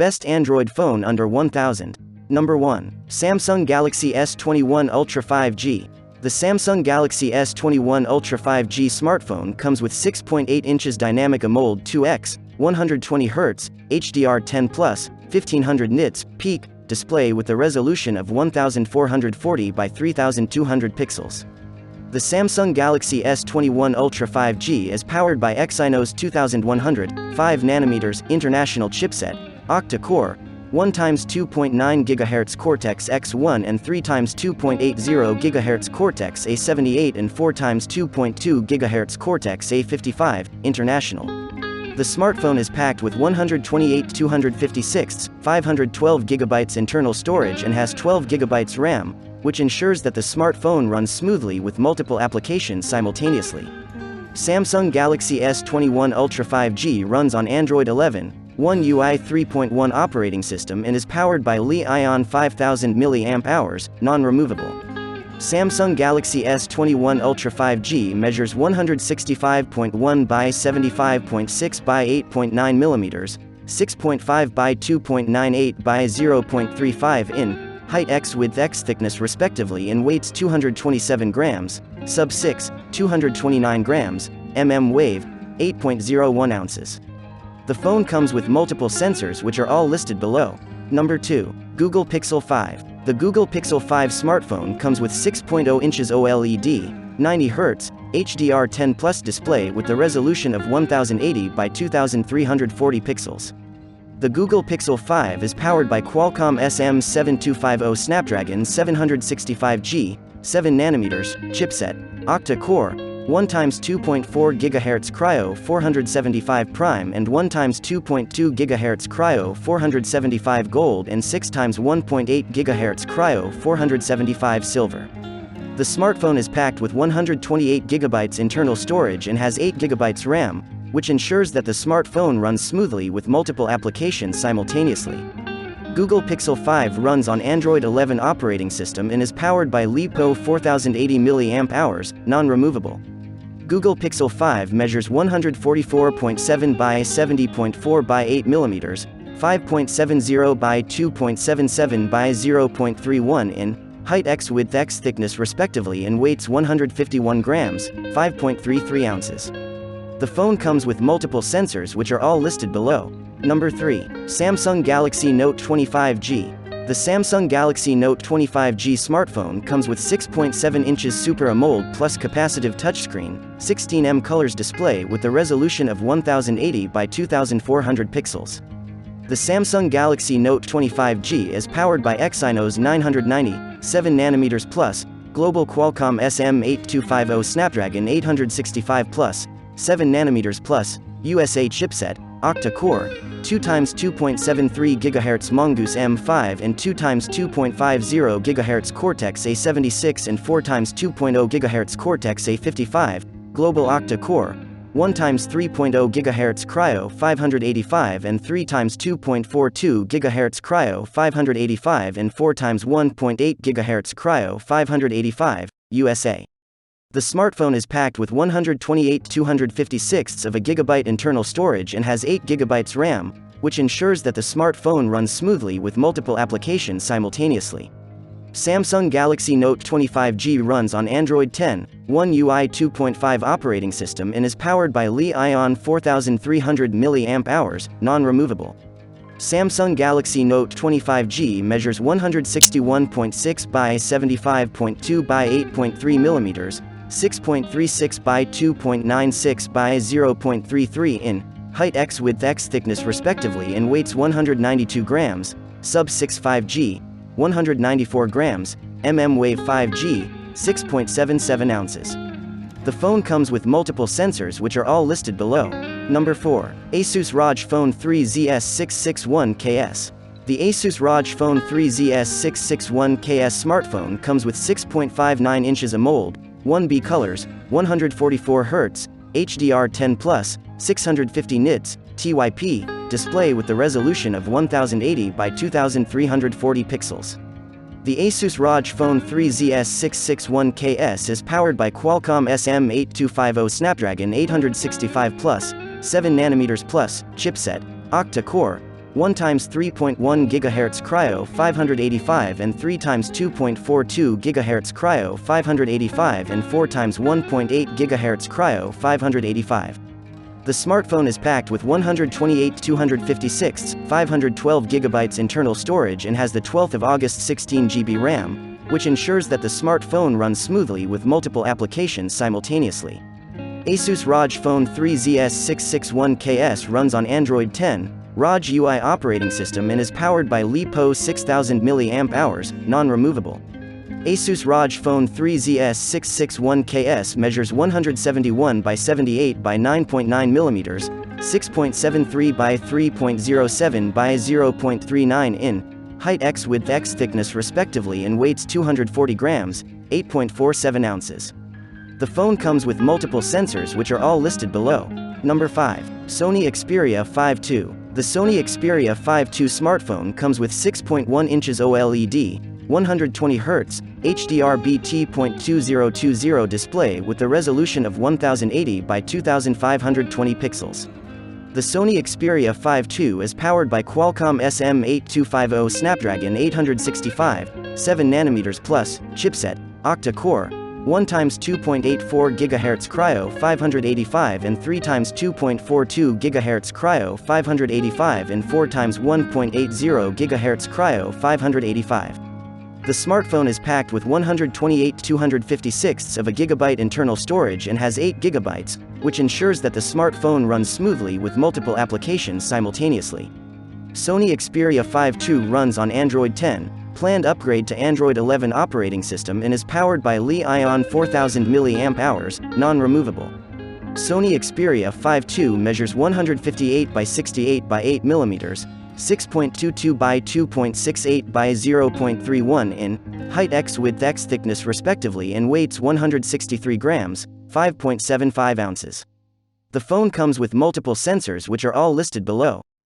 Best Android phone under 1000. Number 1. Samsung Galaxy S21 Ultra 5G. The Samsung Galaxy S21 Ultra 5G smartphone comes with 6.8 inches Dynamic AMOLED 2X, 120Hz, HDR10+, 1500 nits, peak, display with a resolution of 1440 by 3200 pixels. The Samsung Galaxy S21 Ultra 5G is powered by Exynos 2100, 5nm international chipset, octa-core, 1x2.9 GHz Cortex-X1 and 3x2.80 GHz Cortex-A78 and 4x2.2 GHz Cortex-A55, international. The smartphone is packed with 128 256, 512 GB internal storage and has 12 GB RAM, which ensures that the smartphone runs smoothly with multiple applications simultaneously. Samsung Galaxy S21 Ultra 5G runs on Android 11, One UI 3.1 operating system and is powered by Li-ion 5000 mAh, non-removable. Samsung Galaxy S21 Ultra 5G measures 165.1 by 75.6 by 8.9 mm, 6.5 by 2.98 by 0.35 in height x width x thickness respectively and weighs 227 grams, sub 6, 229 grams, wave, 8.01 ounces. The phone comes with multiple sensors which are all listed below. Number 2. Google Pixel 5. The Google Pixel 5 smartphone comes with 6.0 inches OLED, 90Hz, HDR10+ display with the resolution of 1080 by 2340 pixels. The Google Pixel 5 is powered by Qualcomm SM7250 Snapdragon 765G, 7nm chipset, octa-core, 1x2.4 GHz Cryo 475 Prime and 1x2.2 GHz Cryo 475 Gold and 6x1.8 GHz Cryo 475 Silver. The smartphone is packed with 128 GB internal storage and has 8 GB RAM, which ensures that the smartphone runs smoothly with multiple applications simultaneously. Google Pixel 5 runs on Android 11 operating system and is powered by LiPo 4080 mAh, non-removable. Google Pixel 5 measures 144.7 by 70.4 by 8 mm, 5.70 by 2.77 by 0.31 in height x width x thickness respectively and weighs 151 grams, 5.33 ounces. The phone comes with multiple sensors which are all listed below. Number 3. Samsung Galaxy Note 25G. The Samsung Galaxy Note 25G smartphone comes with 6.7 inches Super AMOLED plus capacitive touchscreen, 16mm colors display with a resolution of 1080 by 2400 pixels. The Samsung Galaxy Note 25G is powered by Exynos 990, 7nm plus, global Qualcomm SM8250 Snapdragon 865 plus, 7nm plus, USA chipset, octa-core, 2x2.73 GHz Mongoose M5 and 2x2.50 GHz Cortex-A76 and 4x2.0 GHz Cortex-A55, global octa-core, 1x3.0 GHz Cryo 585 and 3x2.42 GHz Cryo 585 and 4x1.8 GHz Cryo 585, USA. The smartphone is packed with 128 256 of a gigabyte internal storage and has 8 GB RAM, which ensures that the smartphone runs smoothly with multiple applications simultaneously. Samsung Galaxy Note 25G runs on Android 10, One UI 2.5 operating system and is powered by Li-ion 4300 mAh, non-removable. Samsung Galaxy Note 25G measures 161.6 by 75.2 by 8.3 mm, 6.36 by 2.96 by 0.33 in height x width x thickness respectively and weighs 192 grams, sub 6 5G, 194 grams, wave 5G, 6.77 ounces. The phone comes with multiple sensors which are all listed below. Number 4. ASUS ROG Phone 3 ZS661KS. The ASUS ROG Phone 3 ZS661KS smartphone comes with 6.59 inches AMOLED, 1B colors, 144 Hz, HDR10+, 650 nits, TYP, display with the resolution of 1080 by 2340 pixels. The ASUS ROG Phone 3 ZS661KS is powered by Qualcomm SM8250 Snapdragon 865 plus, 7nm plus, chipset, octa-core, 1 times 3.1 GHz cryo 585 and 3 times 2.42 GHz cryo 585 and 4 times 1.8 GHz cryo 585. The smartphone is packed with 128 256, 512 GB internal storage and has the 12th of August 16 GB RAM, which ensures that the smartphone runs smoothly with multiple applications simultaneously. ASUS ROG Phone 3 ZS661KS runs on Android 10, ROG UI operating system and is powered by LiPo 6000 mAh, non-removable. ASUS ROG Phone 3 ZS661KS measures 171 by 78 by 9.9 mm, 6.73 by 3.07 by 0.39 in, height x width x thickness respectively and weighs 240 grams, 8.47 ounces. The phone comes with multiple sensors which are all listed below. Number 5. Sony XPERIA 5.2. The Sony XPERIA 5.2 smartphone comes with 6.1 inches OLED, 120 Hz, HDR-BT.2020 display with the resolution of 1080 by 2520 pixels. The Sony Xperia 5.2 is powered by Qualcomm SM8250 Snapdragon 865, 7nm plus, chipset, octa-core, 1 times 2.84 GHz cryo 585 and 3 times 2.42 GHz cryo 585 and 4 times 1.80 GHz cryo 585. The smartphone is packed with 128 256 of a gigabyte internal storage and has 8 GB, which ensures that the smartphone runs smoothly with multiple applications simultaneously. Sony Xperia 5.2 runs on Android 10, planned upgrade to Android 11 operating system and is powered by Li-ion 4000 mAh, non-removable. Sony Xperia 5.2 measures 158 by 68 by 8 mm, 6.22 by 2.68 by 0.31 in, height x width x thickness respectively and weighs 163 grams, 5.75 ounces. The phone comes with multiple sensors which are all listed below.